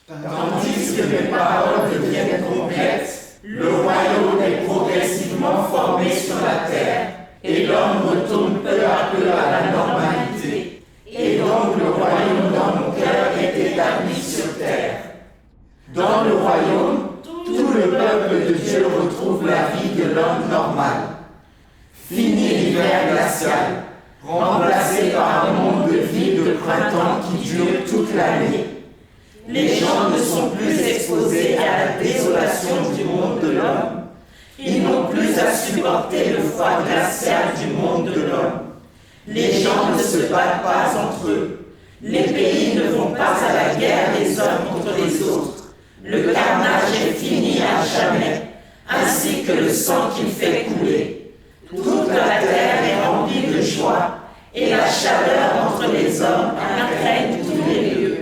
Tandis que mes paroles deviennent complètes, le royaume est progressivement formé sur la terre, et l'homme retourne peu à peu à la normalité. Et donc le royaume dans mon cœur est établi sur terre. Dans le royaume, tout le peuple de Dieu retrouve la vie de l'homme normal. Fini l'hiver glacial, remplacé par un monde de vie de printemps qui dure toute l'année. Les gens ne sont plus exposés à la désolation du monde de l'homme. Ils n'ont plus à supporter le froid glacial du monde de l'homme. Les gens ne se battent pas entre eux. Les pays ne vont pas à la guerre les uns contre les autres. Le carnage est fini à jamais, ainsi que le sang qu'il fait couler. Toute la terre est remplie de joie, et la chaleur entre les hommes imprègne tous les lieux.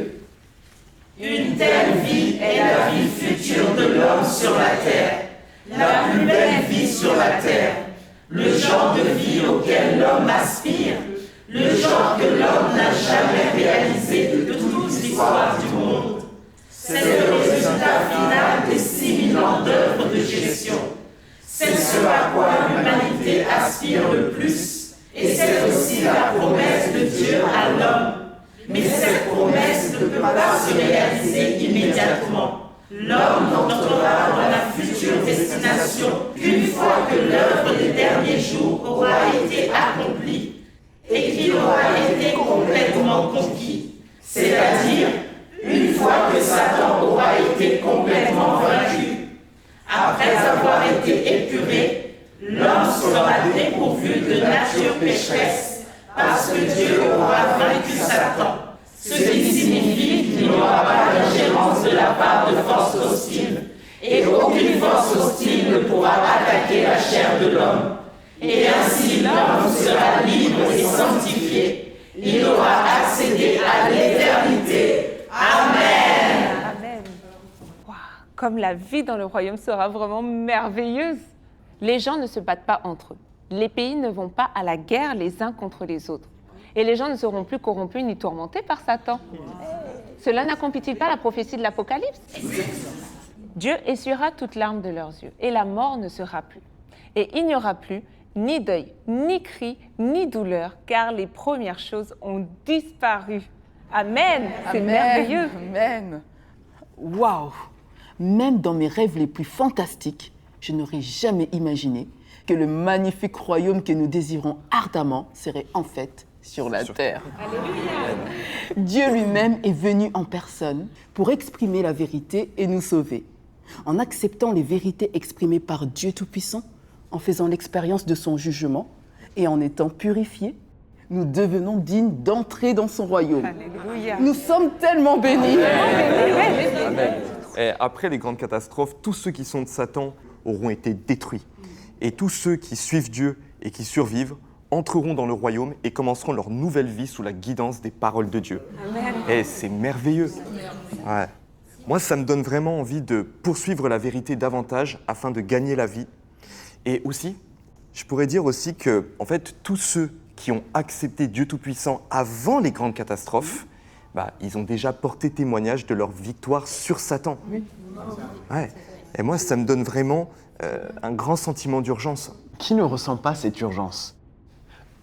Une telle vie est la vie future de l'homme sur la terre, la plus belle vie sur la terre, le genre de vie auquel l'homme aspire, le genre que l'homme n'a jamais réalisé de toute l'histoire du monde. C'est le résultat final des 6000 ans d'œuvre de gestion. C'est ce à quoi l'humanité aspire le plus, et c'est aussi la promesse de Dieu à l'homme. Mais cette promesse ne peut pas se réaliser immédiatement. L'homme n'entrera dans la future destination qu'une fois que l'œuvre des derniers jours aura été accomplie et qu'il aura été complètement conquis. C'est-à-dire, une fois que Satan aura été complètement vaincu. Après avoir été épuré, l'homme sera dépourvu de nature pécheresse, parce que Dieu aura vaincu Satan, ce qui signifie qu'il n'y aura pas d'ingérence de la part de forces hostiles, et aucune force hostile ne pourra attaquer la chair de l'homme. Et ainsi l'homme sera libre et sanctifié. Il aura accédé à l'éternité. Amen. Amen. Wow. Comme la vie dans le royaume sera vraiment merveilleuse. Les gens ne se battent pas entre eux. Les pays ne vont pas à la guerre les uns contre les autres. Et les gens ne seront plus corrompus ni tourmentés par Satan. Cela n'accomplit-il pas la prophétie de l'Apocalypse? Dieu essuiera toute larme de leurs yeux, et la mort ne sera plus. Et il n'y aura plus ni deuil, ni cri, ni douleur, car les premières choses ont disparu. Amen. C'est merveilleux. Amen. Waouh! Même dans mes rêves les plus fantastiques, je n'aurais jamais imaginé que le magnifique royaume que nous désirons ardemment serait en fait sur la terre. Alléluia. Dieu lui-même est venu en personne pour exprimer la vérité et nous sauver. En acceptant les vérités exprimées par Dieu Tout-Puissant, en faisant l'expérience de son jugement et en étant purifiés, nous devenons dignes d'entrer dans son royaume. Alléluia. Nous sommes tellement bénis. Amen. Et après les grandes catastrophes, tous ceux qui sont de Satan auront été détruits. Et tous ceux qui suivent Dieu et qui survivent entreront dans le royaume et commenceront leur nouvelle vie sous la guidance des paroles de Dieu. Amen. Et c'est merveilleux. Ouais. Moi, ça me donne vraiment envie de poursuivre la vérité davantage afin de gagner la vie. Et aussi, je pourrais dire aussi que, en fait, tous ceux qui ont accepté Dieu Tout-Puissant avant les grandes catastrophes, ils ont déjà porté témoignage de leur victoire sur Satan. Oui. Ouais. Et moi, ça me donne vraiment un grand sentiment d'urgence. Qui ne ressent pas cette urgence?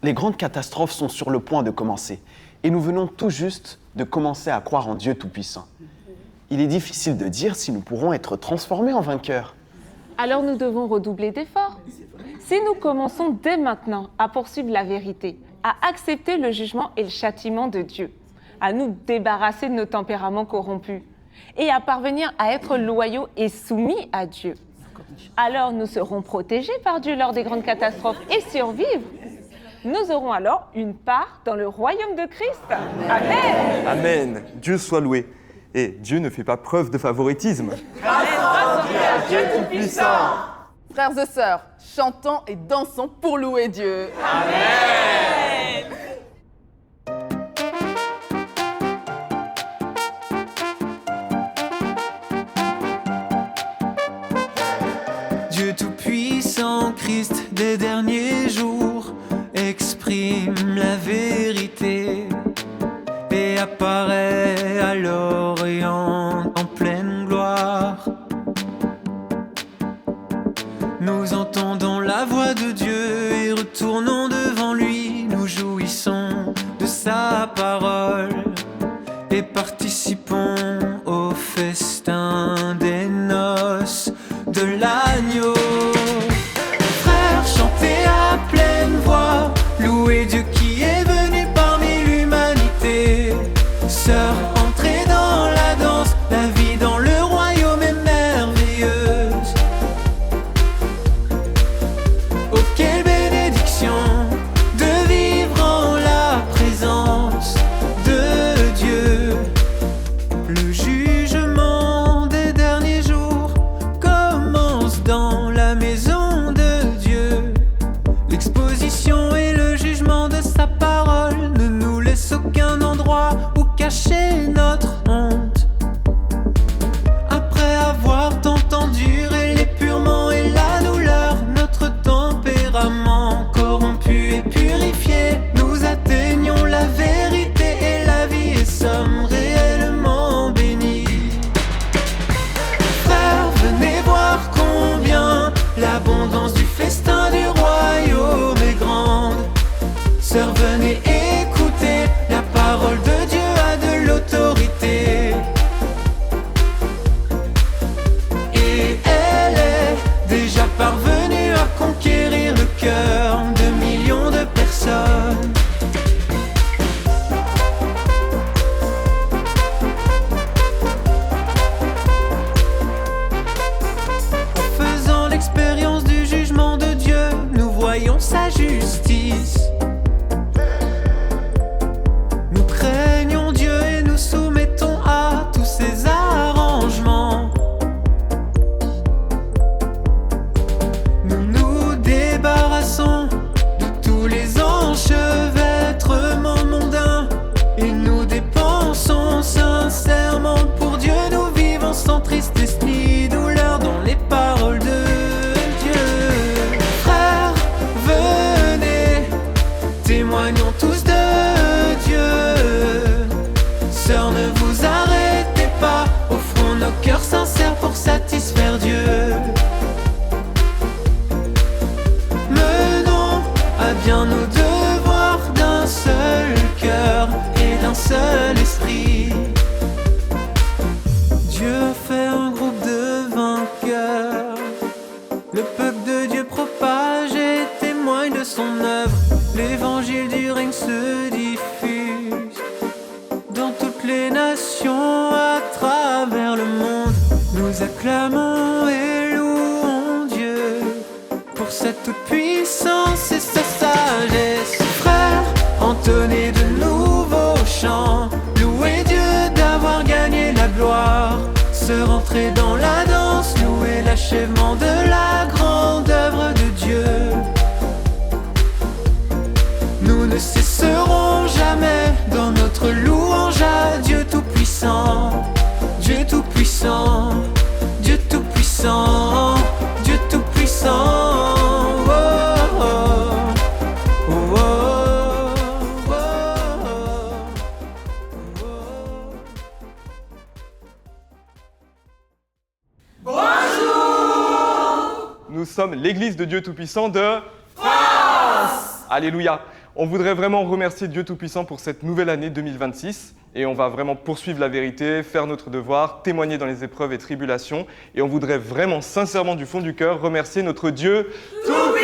Les grandes catastrophes sont sur le point de commencer. Et nous venons tout juste de commencer à croire en Dieu Tout-Puissant. Il est difficile de dire si nous pourrons être transformés en vainqueurs. Alors nous devons redoubler d'efforts. Si nous commençons dès maintenant à poursuivre la vérité, à accepter le jugement et le châtiment de Dieu, à nous débarrasser de nos tempéraments corrompus et à parvenir à être loyaux et soumis à Dieu, alors nous serons protégés par Dieu lors des grandes catastrophes et survivre. Nous aurons alors une part dans le royaume de Christ. Amen. Amen. Dieu soit loué. Et Dieu ne fait pas preuve de favoritisme. Dieu Tout-Puissant. Frères et sœurs, chantons et dansons pour louer Dieu. Amen. Dieu Tout-Puissant, Christ des derniers jours, exprime la vérité et apparaît à l'Orient en tournons devant lui, nous jouissons de sa parole et participons au festin des noces de l'agneau. Frères, chantez à pleine voix, louez Dieu qui est venu parmi l'humanité. Sœurs, entrez dans la danse, la vie dans le royaume est merveilleuse. Oh, quelle bénédiction de vivre en la présence de Dieu. Le jugement des derniers jours commence dans la maison de Dieu. L'exposition et le jugement de sa parole ne nous laissent aucun endroit où cacher notre honte. Après avoir tant enduré l'épurement et la douleur, notre tempérament corrompu et purifié, nous atteignons la vérité et la vie et sommes réellement bénis. Frères, venez voir combien l'abondance du festin du royaume est grande. Sœurs, venez écouter, la parole de Dieu a de l'autorité. Et elle est déjà parvenue à conquérir le cœur de millions de personnes. En faisant l'expérience du jugement de Dieu, nous voyons sa justice. Nous craignons Dieu et nous soumettons à tous ses arrangements. Nous nous débarrassons de tous les enchevêtrements mondains et nous dépensons sincèrement pour Dieu. Nous vivons sans tristesse ni douleur dans les paroles de Dieu. Frères, venez, témoignons tous de Dieu. Sœurs, ne vous arrêtez pas, offrons nos cœurs sincères pour satisfaire Dieu. Menons à bien nos devoirs d'un seul cœur et d'un seul esprit. Dieu a fait un groupe de vainqueurs. Le peuple de Dieu propage et témoigne de son œuvre. L'évangile du règne se diffuse dans toutes les nations à travers le monde. Nous acclamons et louons Dieu pour sa toute-puissance et sa sagesse. Frères, entonnez de nouveaux chants, louez Dieu d'avoir gagné la gloire. Se rentrer dans la danse, louer l'achèvement de la grande œuvre de Dieu. Nous ne cesserons jamais dans notre louange à Dieu Tout-Puissant. Dieu Tout-Puissant, Dieu Tout-Puissant, Dieu Tout-Puissant. Oh, oh, oh, oh, oh, oh, oh. Nous sommes l'Église de Dieu Tout-Puissant de France. Alléluia. On voudrait vraiment remercier Dieu Tout-Puissant pour cette nouvelle année 2026 et on va vraiment poursuivre la vérité, faire notre devoir, témoigner dans les épreuves et tribulations et on voudrait vraiment sincèrement du fond du cœur remercier notre Dieu Tout-Puissant.